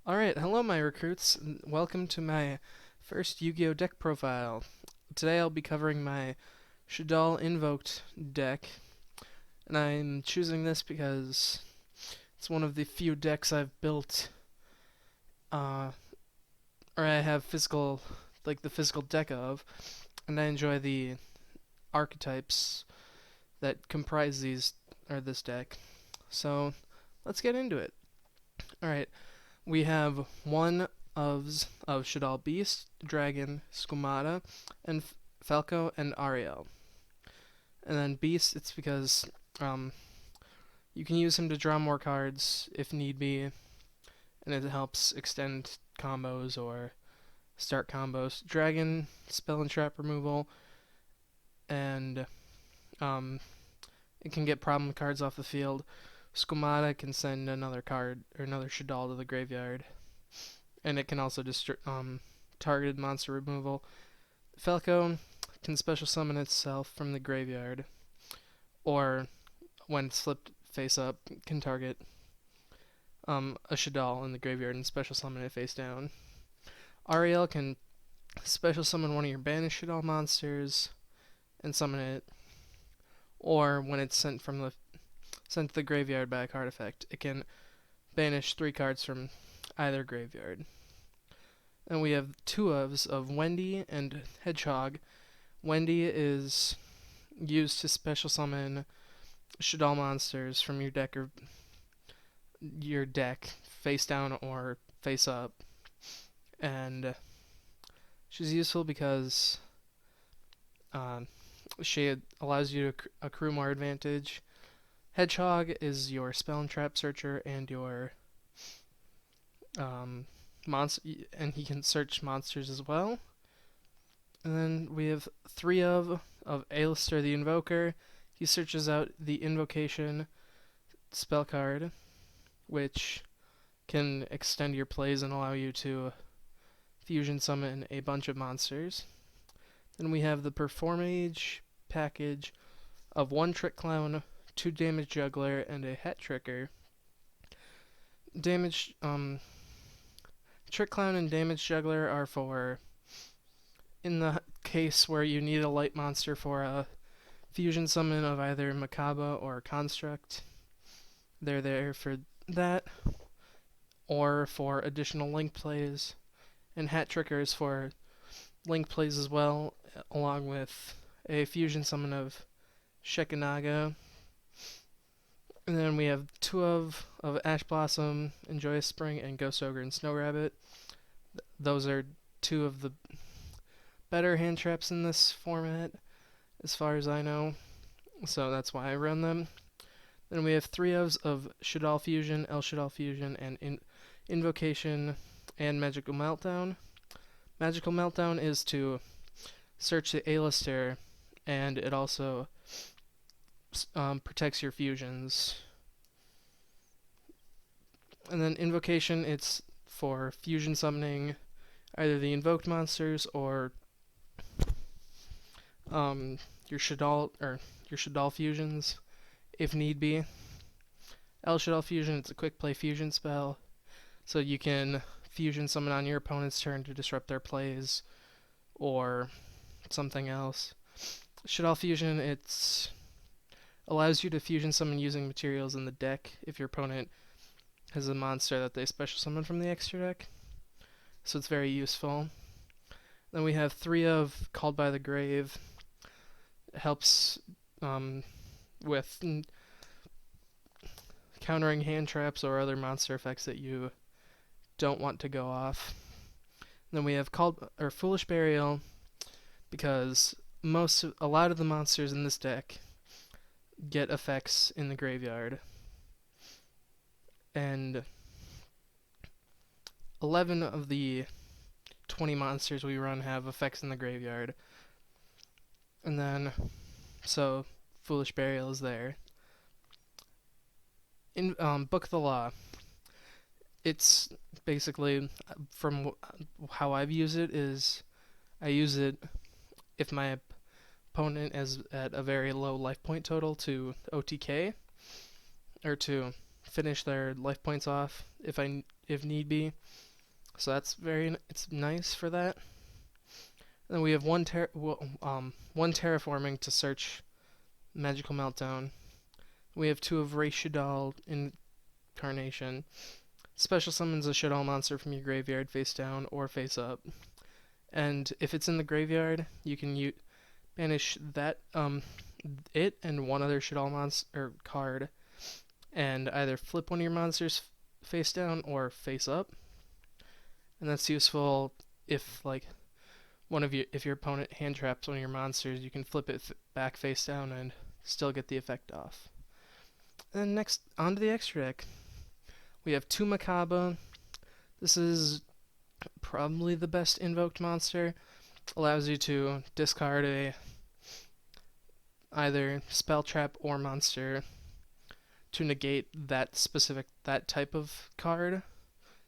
Alright, hello my recruits, and welcome to my first Yu-Gi-Oh! Deck profile. Today I'll be covering my Shaddoll Invoked deck, and I'm choosing this because it's one of the few decks I've built, uh, or I have the physical deck of, and I enjoy the archetypes that comprise this deck. So, let's get into it. Alright, we have one of Shaddoll Beast, Dragon, Squamata, and Falco and Ariel. And then Beast, it's because you can use him to draw more cards if need be, and it helps extend combos or start combos. Dragon, spell and trap removal, and it can get problem cards off the field. Squamata can send another card or another Shaddoll to the graveyard, and it can also targeted monster removal. Falco can special summon itself from the graveyard, or when flipped face up, can target a Shaddoll in the graveyard and special summon it face down. Ariel can special summon one of your banished Shaddoll monsters and summon it, or when it's sent to the graveyard by a card effect, it can banish 3 cards from either graveyard. And we have two of Wendy and Hedgehog. Wendy is used to special summon Shaddoll monsters from your deck face down or face up, and she's useful because she allows you to accrue more advantage. Hedgehog is your spell and trap searcher and your monster, and he can search monsters as well. And then we have 3 of Alistair the Invoker. He searches out the invocation spell card, which can extend your plays and allow you to fusion summon a bunch of monsters. Then we have the Performage package of 1 Trick Clown, 2 Damage Juggler, and a Hat Tricker. Trick Clown and Damage Juggler are for in the case where you need a light monster for a fusion summon of either Makaba or Construct. They're there for that, or for additional link plays, and Hat Tricker is for link plays as well, along with a fusion summon of Shekinaga. And then we have 2 of Ash Blossom, Joyous Spring, and Ghost Ogre and Snow Rabbit. Those are 2 of the better hand traps in this format, as far as I know. So that's why I run them. Then we have 3 of Shaddoll Fusion, El Shaddoll Fusion, and Invocation and Magical Meltdown. Magical Meltdown is to search the Alistair, and it also protects your fusions. And then Invocation, it's for fusion summoning either the invoked monsters or your Shaddoll fusions, if need be. El Shaddoll Fusion, it's a quick play fusion spell, so you can fusion summon on your opponent's turn to disrupt their plays, or something else. Shaddoll Fusion, it allows you to fusion summon using materials in the deck if your opponent has a monster that they special summon from the extra deck, so it's very useful. Then we have 3 of Called by the Grave. It helps with countering hand traps or other monster effects that you don't want to go off. Then we have Foolish Burial, because a lot of the monsters in this deck get effects in the graveyard, and 11 of the 20 monsters we run have effects in the graveyard. And then, so Foolish Burial is there. In Book of the Law, it's basically, from how I've used it, is I use it if my opponent is at a very low life point total to OTK, or to finish their life points off. If if need be. So it's nice for that. And then we have one terraforming to search Magical Meltdown. We have 2 of Ray Shaddoll Incarnation. Special summons a Shaddoll monster from your graveyard face down or face up. And if it's in the graveyard, you can banish that it and one other Shaddoll monster card, and either flip one of your monsters face down or face up. And that's useful if if your opponent hand traps one of your monsters, you can flip it back face down and still get the effect off. And then next, onto the extra deck. We have 2 Macabre. This is probably the best invoked monster. Allows you to discard either spell trap or monster to negate that type of card.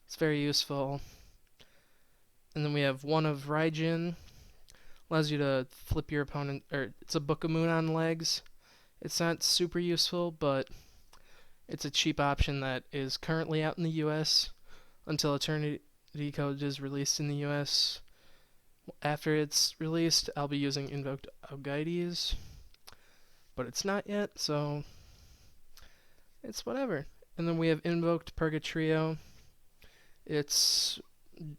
It's very useful. And then we have 1 of Raijin. Allows you to flip your opponent, or it's a Book of Moon on legs. It's not super useful, but it's a cheap option that is currently out in the US until Eternity Code is released in the US. After it's released, I'll be using Invoked Algides, but it's not yet, so it's whatever. And then we have Invoked Purgatrio. It's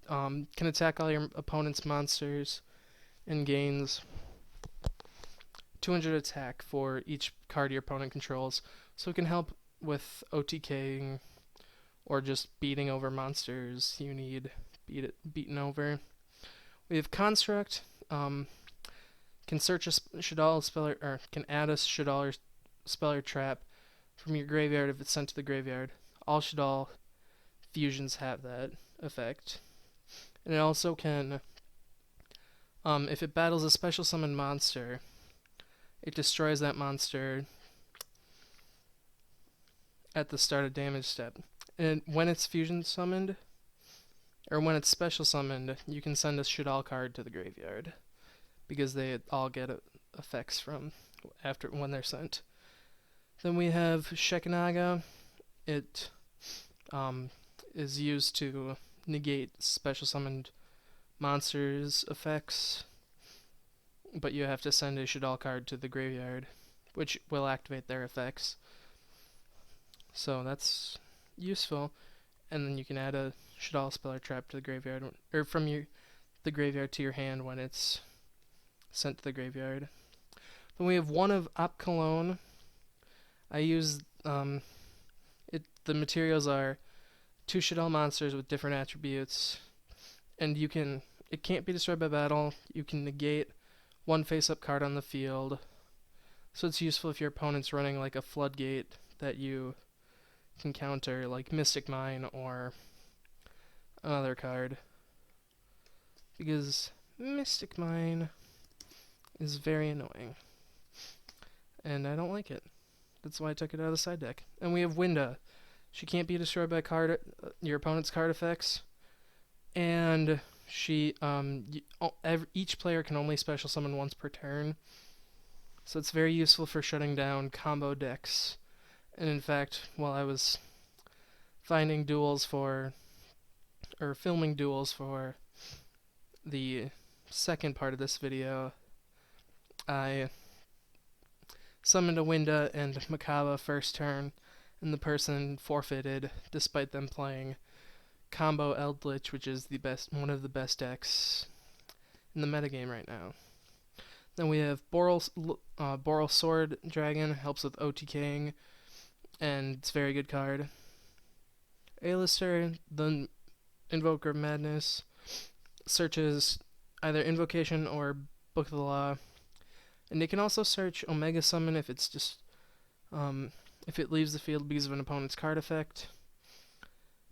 can attack all your opponent's monsters and gains 200 attack for each card your opponent controls, so it can help with OTKing or just beating over monsters you need beaten over. We have Construct. Can search a Shaddoll speller, or can add a Shaddoll or speller trap from your graveyard if it's sent to the graveyard. All Shaddoll fusions have that effect. And it also can, if it battles a special summon monster, it destroys that monster at the start of damage step. And when it's fusion summoned, or when it's special summoned, you can send a Shaddoll card to the graveyard, because they all get effects from when they're sent. Then we have Shekinaga. It is used to negate special summoned monsters' effects, but you have to send a Shaddoll card to the graveyard, which will activate their effects. So that's useful. And then you can add a Shaddoll speller trap to the graveyard, or from the graveyard to your hand when it's sent to the graveyard. Then we have 1 of Opcalone. I use the materials are 2 Shaddoll monsters with different attributes, and it can't be destroyed by battle. You can negate 1 face-up card on the field, so it's useful if your opponent's running like a floodgate that you can counter, like Mystic Mine or another card, because Mystic Mine is very annoying, and I don't like it. That's why I took it out of the side deck. And we have Winda. She can't be destroyed by your opponent's card effects, and each player can only special summon once per turn, so it's very useful for shutting down combo decks. And in fact, while I was filming duels for the second part of this video, I summoned a Winda and Macabre first turn, and the person forfeited despite them playing Combo Eldritch, which is one of the best decks in the metagame right now. Then we have Boral Sword Dragon, helps with OTKing, and it's a very good card. Alistair, the Invoker of Madness, searches either Invocation or Book of the Law, and it can also search Omega Summon if it's just if it leaves the field because of an opponent's card effect,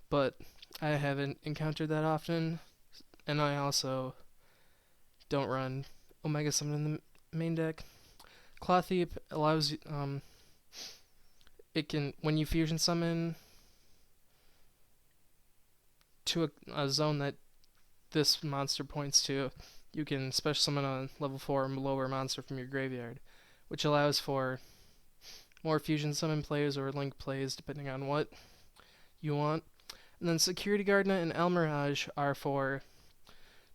but I haven't encountered that often, and I also don't run Omega Summon in the main deck. Cloth-Heap allows it can, when you fusion summon to a zone that this monster points to, you can special summon a level 4 or lower monster from your graveyard, which allows for more fusion summon plays or link plays depending on what you want. And then Security Guardna and El Mirage are for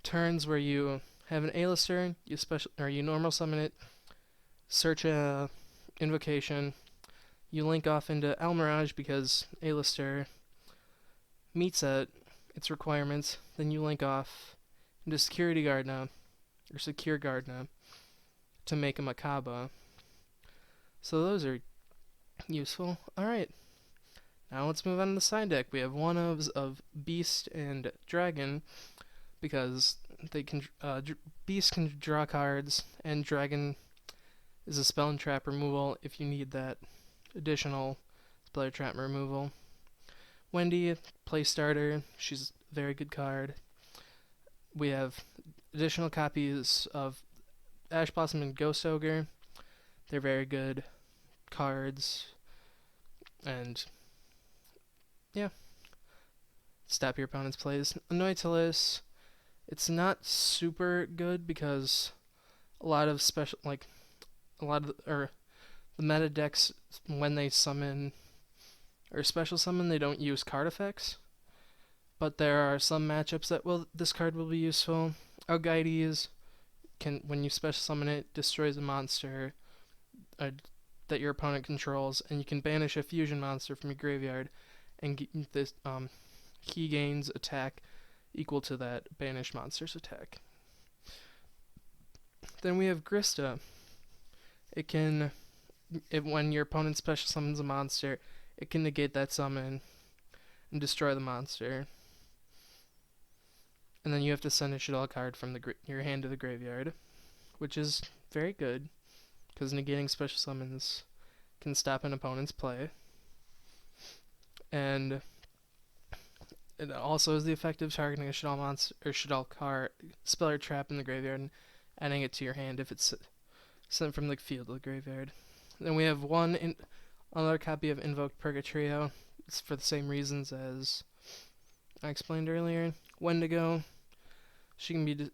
turns where you have an A-lister, you normal summon it, search a invocation, you link off into El Mirage because A-lister meets its requirements, then you link off into Security Guardna or Secure Guardna to make a Makaba. So those are useful. Alright, now let's move on to the side deck. We have one-ofs of Beast and Dragon because they can Beast can draw cards, and Dragon is a spell and trap removal if you need that additional spell or trap removal. Wendy, play starter. She's a very good card. We have additional copies of Ash Blossom and Ghost Ogre. They're very good cards. And yeah, stop your opponent's plays. Annoy Tillis. It's not super good because a lot of the meta decks, when they summon or special summon, they don't use card effects. But there are some matchups that this card will be useful. Algides can, when you special summon it, destroys a monster that your opponent controls, and you can banish a fusion monster from your graveyard, and he gains attack equal to that banished monster's attack. Then we have Krista. When your opponent special summons a monster, it can negate that summon and destroy the monster. And then you have to send a Shaddoll card from your hand to the graveyard, which is very good, because negating special summons can stop an opponent's play. And it also has the effect of targeting a Shaddoll monster or Shaddoll card, spell or trap in the graveyard, and adding it to your hand if it's sent from the field to the graveyard. Then we have another copy of Invoked Purgatrio. It's for the same reasons as I explained earlier. Wendigo. She can be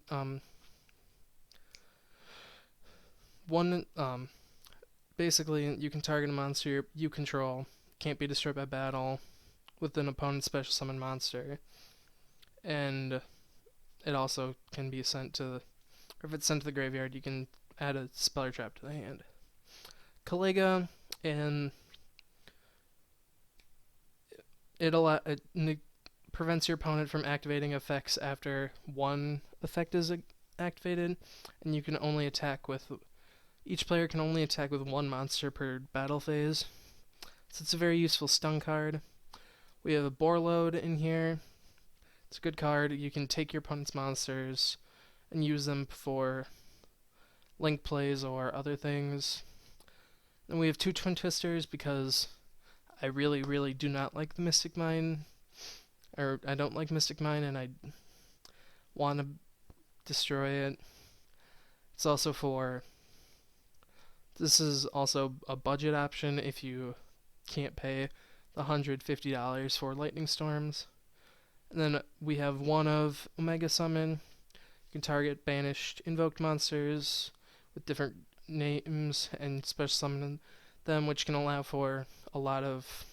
basically you can target a monster you control, can't be destroyed by battle, with an opponent's special summon monster, and it also can be sent to, or if it's sent to the graveyard, you can add a spell or trap to the hand. Kalega, and it prevents your opponent from activating effects after one effect is activated, and you can only attack with, each player can only attack with one monster per battle phase. So it's a very useful stun card. We have a Borload in here. It's a good card. You can take your opponent's monsters and use them for link plays or other things. And we have two Twin Twisters because I really, really do not like the Mystic Mine. Or I don't like Mystic Mine and I want to destroy it. It's also this is also a budget option if you can't pay the $150 for Lightning Storms. And then we have one of Omega Summon. You can target banished invoked monsters with different names and special summon them, which can allow for a lot of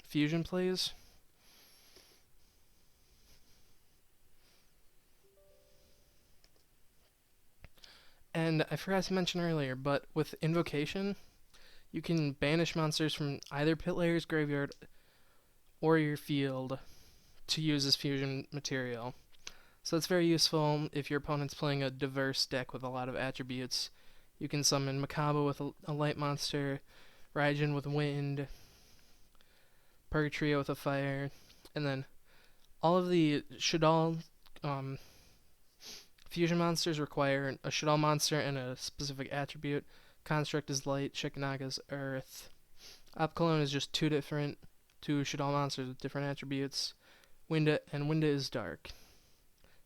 fusion plays. And I forgot to mention earlier, but with Invocation, you can banish monsters from either Pit Layer's graveyard or your field to use as fusion material. So it's very useful if your opponent's playing a diverse deck with a lot of attributes. You can summon Makaba with a light monster, Raijin with wind, Purgatrio with a fire, and then all of the Shaddoll fusion monsters require a Shaddoll monster and a specific attribute. Construct is light, Shikanaga's earth. Apocalone is just two Shaddoll monsters with different attributes. Winda is dark.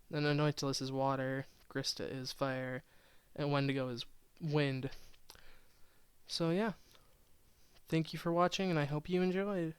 Then Anointilus is water, Krista is fire, and Wendigo is wind. So yeah, thank you for watching, and I hope you enjoyed.